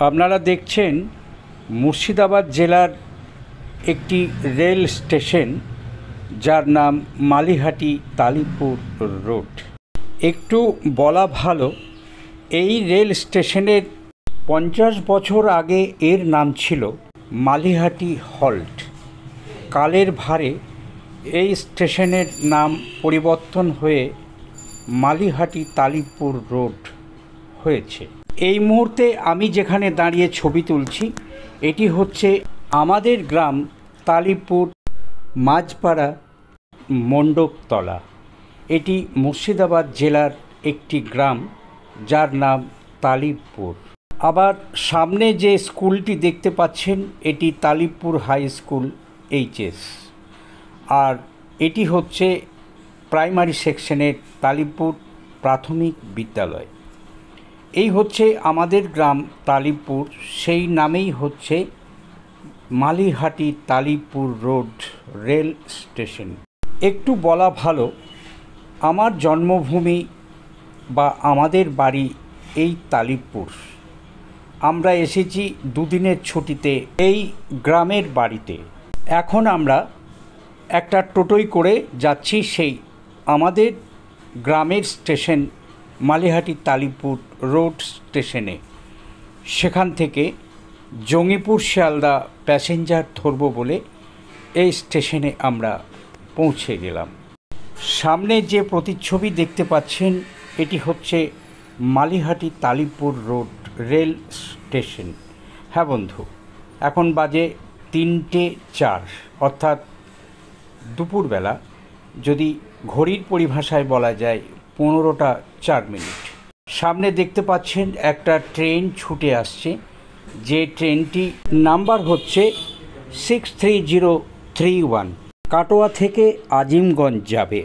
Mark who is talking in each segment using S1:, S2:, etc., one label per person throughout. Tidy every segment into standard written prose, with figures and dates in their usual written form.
S1: আপনারা দেখছেন মুর্শিদাবাদ জেলার একটি রেল স্টেশন, যার নাম মালিহাটি তালিপুর রোড। একটু বলা ভালো, এই রেল স্টেশনের 50 বছর আগে এর নাম ছিল মালিহাটি হল্ট। কালের ভারে এই স্টেশনের নাম পরিবর্তন হয়ে মালিহাটি তালিপুর রোড হয়েছে। এই মুহূর্তে আমি যেখানে দাঁড়িয়ে ছবি তুলছি, এটি হচ্ছে আমাদের গ্রাম তালিপুর মাঝপাড়া মণ্ডপতলা। এটি মুর্শিদাবাদ জেলার একটি গ্রাম, যার নাম তালিপুর। আবার সামনে যে স্কুলটি দেখতে পাচ্ছেন, এটি তালিপুর হাই স্কুল এইচএস, আর এটি হচ্ছে প্রাইমারি সেকশনের তালিপুর প্রাথমিক বিদ্যালয়। এই হচ্ছে আমাদের গ্রাম তালিপুর, সেই নামেই হচ্ছে Malihati Talipur road rail station. একটু বলা ভালো, আমার জন্মভূমি বা আমাদের বাড়ি এই তালিপুর। আমরা এসেছি দুদিনের ছুটিতে এই গ্রামের বাড়িতে। এখন আমরা একটা টোটোয় করে যাচ্ছি সেই আমাদের গ্রামের স্টেশন মালিহাটি তালিপুর রোড স্টেশনে। সেখান থেকে জঙ্গিপুর শিয়ালদা প্যাসেঞ্জার ধরব বলে এই স্টেশনে আমরা পৌঁছে গেলাম। সামনে যে প্রতিচ্ছবি দেখতে পাচ্ছেন, এটি হচ্ছে Malihati Talipur road rail station. হ্যাঁ বন্ধু, এখন বাজে 3:04, অর্থাৎ দুপুরবেলা। যদি ঘড়ির পরিভাষায় বলা যায় 15:04। সামনে দেখতে পাচ্ছেন একটা ট্রেন ছুটে আসছে, যে ট্রেনটি নাম্বার হচ্ছে 63031, কাটোয়া থেকে আজিমগঞ্জ যাবে।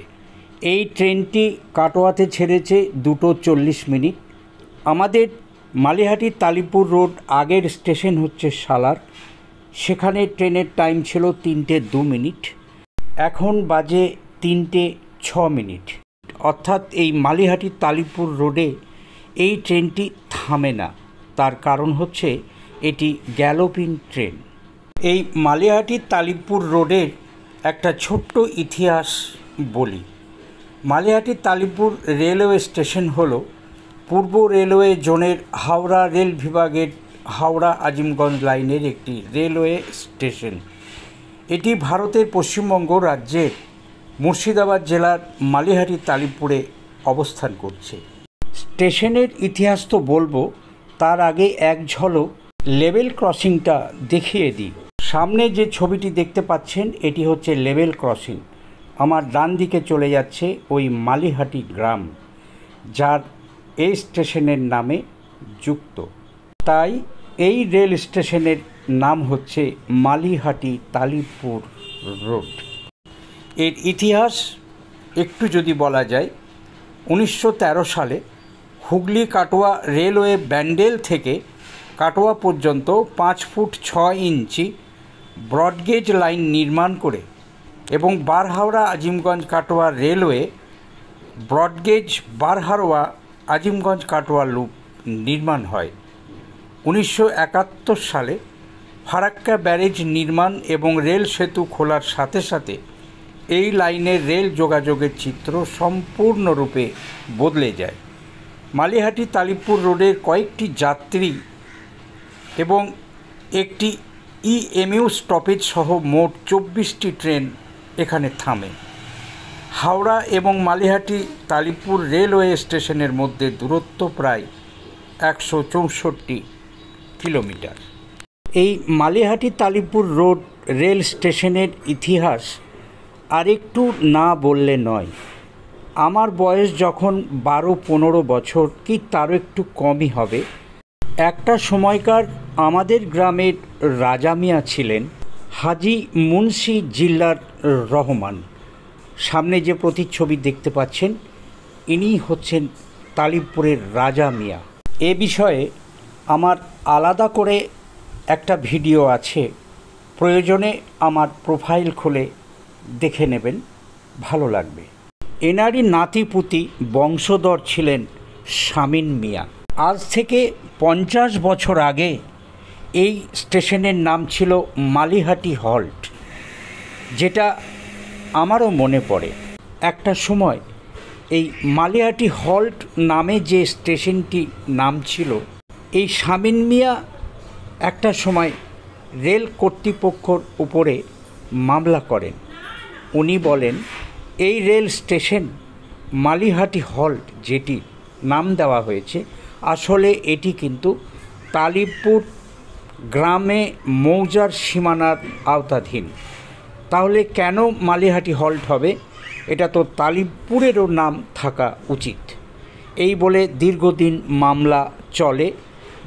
S1: এই ট্রেনটি কাটোয়াতে ছেড়েছে 2:40। আমাদের মালিহাটি তালিপুর রোড আগের স্টেশন হচ্ছে সালার, সেখানে ট্রেনের টাইম ছিল 3:02। এখন বাজে 3:06। অর্থাৎ এই মালিহাটি তালিপুর রোডে এই ট্রেনটি থামে না। তার কারণ হচ্ছে এটি গ্যালোপিং ট্রেন। এই মালিহাটি তালিপুর রোডের একটা ছোট্ট ইতিহাস বলি। মালিহাটি তালিপুর রেলওয়ে স্টেশন হল পূর্ব রেলওয়ে জোনের হাওড়া রেল বিভাগের হাওড়া আজিমগঞ্জ লাইনের একটি রেলওয়ে স্টেশন। এটি ভারতের পশ্চিমবঙ্গ রাজ্যের মুর্শিদাবাদ জেলার মালিহাটি তালিপুরে অবস্থান করছে। স্টেশনের ইতিহাস তো বলবো, তার আগে এক ঝলক লেভেল ক্রসিংটা দেখিয়ে দিই। সামনে যে ছবিটি দেখতে পাচ্ছেন, এটি হচ্ছে লেভেল ক্রসিং। আমার ডান দিকে চলে যাচ্ছে ওই মালিহাটি গ্রাম, যার এই স্টেশনের নামে যুক্ত। তাই এই রেল স্টেশনের নাম হচ্ছে মালিহাটি তালিপুর রোড। এর ইতিহাস একটু যদি বলা যায়, 1913 সালে হুগলি কাটোয়া রেলওয়ে ব্যান্ডেল থেকে কাটোয়া পর্যন্ত 5 ফুট 6 ইঞ্চি ব্রডগেজ লাইন নির্মাণ করে এবং Barharwa Azimganj Katwa railway broad gauge Barharwa Azimganj Katwa loop নির্মাণ হয়। 1971 সালে ফারাক্কা ব্যারেজ নির্মাণ এবং রেল সেতু খোলার সাথে সাথে এই লাইনের রেল যোগাযোগের চিত্র সম্পূর্ণরূপে বদলে যায়। মালিহাটি তালিপুর রোডের কয়েকটি যাত্রী এবং একটি ইএমইউ স্টপেজ সহ মোট 24টি ট্রেন এখানে থামে। হাওড়া এবং মালিহাটি তালিপুর রেলওয়ে স্টেশনের মধ্যে দূরত্ব প্রায় 164 কিলোমিটার। এই মালিহাটি তালিপুর রোড রেল স্টেশনের ইতিহাস আরেকটু না বললে নয়। আমার বয়স যখন 12-15 বছর, কি তারও একটু কমই হবে, একটা সময়কার আমাদের গ্রামের রাজা মিয়া ছিলেন হাজি মুন্সি জিল্লার রহমান। সামনে যে প্রতিচ্ছবি দেখতে পাচ্ছেন, ইনি হচ্ছেন তালিপুরের রাজা মিয়া। এ বিষয়ে আমার আলাদা করে একটা ভিডিও আছে, প্রয়োজনে আমার প্রোফাইল খুলে দেখে নেবেন, ভালো লাগবে। এনারই নাতিপুতি বংশধর ছিলেন শামীন মিয়া। আজ থেকে 50 বছর আগে এই স্টেশনের নাম ছিল মালিহাটি হল্ট, যেটা আমারও মনে পড়ে। একটা সময় এই মালিহাটি হল্ট নামে যে স্টেশনটি নাম ছিল, এই শামীম মিয়া একটা সময় রেল কর্তৃপক্ষর উপরে মামলা করেন। উনি বলেন এই রেল স্টেশন মালিহাটি হল্ট যেটি নাম দেওয়া হয়েছে, আসলে এটি কিন্তু তালিবপুর গ্রামে মৌজার সীমানার আওতাধীন। তাহলে কেন মালিহাটি হল্ট হবে? এটা তো তালিবপুরেরও নাম থাকা উচিত। এই বলে দীর্ঘদিন মামলা চলে,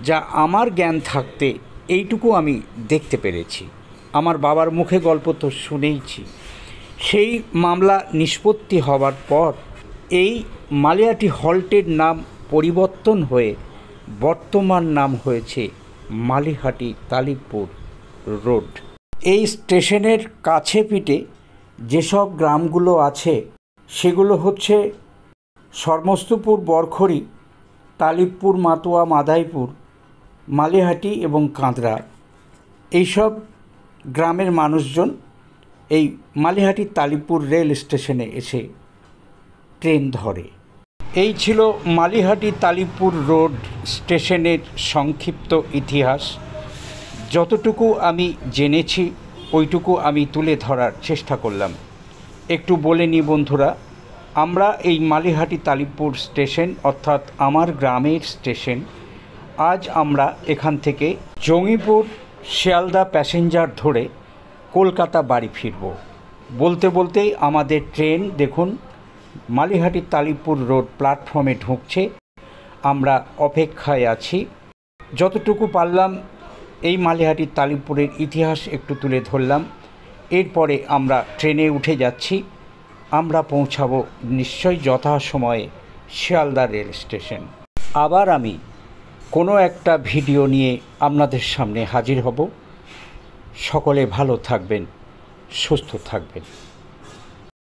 S1: যা আমার জ্ঞান থাকতে এইটুকু আমি দেখতে পেরেছি। আমার বাবার মুখে গল্প তো শুনেইছি। সেই মামলা নিষ্পত্তি হওয়ার পর এই মালিহাটি হল্টের নাম পরিবর্তন হয়ে বর্তমান নাম হয়েছে মালিহাটি তালিবপুর রোড। এই স্টেশনের কাছে পিঠে যেসব গ্রামগুলো আছে সেগুলো হচ্ছে সর্মস্তপুর, বরখড়ি, তালিবপুর, মাতুয়া, মাদাইপুর, মালিহাটি এবং কাঁদরা। এইসব গ্রামের মানুষজন এই মালিহাটি তালিবপুর রেল স্টেশনে এসে ট্রেন ধরে। এই ছিল মালিহাটি তালিবপুর রোড স্টেশনের সংক্ষিপ্ত ইতিহাস। যতটুকু আমি জেনেছি ওইটুকু আমি তুলে ধরার চেষ্টা করলাম। একটু বলে নিই বন্ধুরা, আমরা এই মালিহাটি তালিবপুর স্টেশন অর্থাৎ আমার গ্রামের স্টেশন, আজ আমরা এখান থেকে জঙ্গিপুর শিয়ালদা প্যাসেঞ্জার ধরে কলকাতা বাড়ি ফিরব। বলতে বলতেই আমাদের ট্রেন দেখুন মালিহাটি তালিবপুর রোড প্ল্যাটফর্মে ঢুকছে। আমরা অপেক্ষায় আছি। যতটুকু পারলাম এই মালিহাটি তালিবপুরের ইতিহাস একটু তুলে ধরলাম। এরপরে আমরা ট্রেনে উঠে যাচ্ছি। আমরা পৌঁছাবো নিশ্চয়ই যথাসময়ে শিয়ালদা রেল স্টেশন। আবার আমি কোনো একটা ভিডিও নিয়ে আপনাদের সামনে হাজির হব। সকলে ভালো থাকবেন, সুস্থ থাকবেন।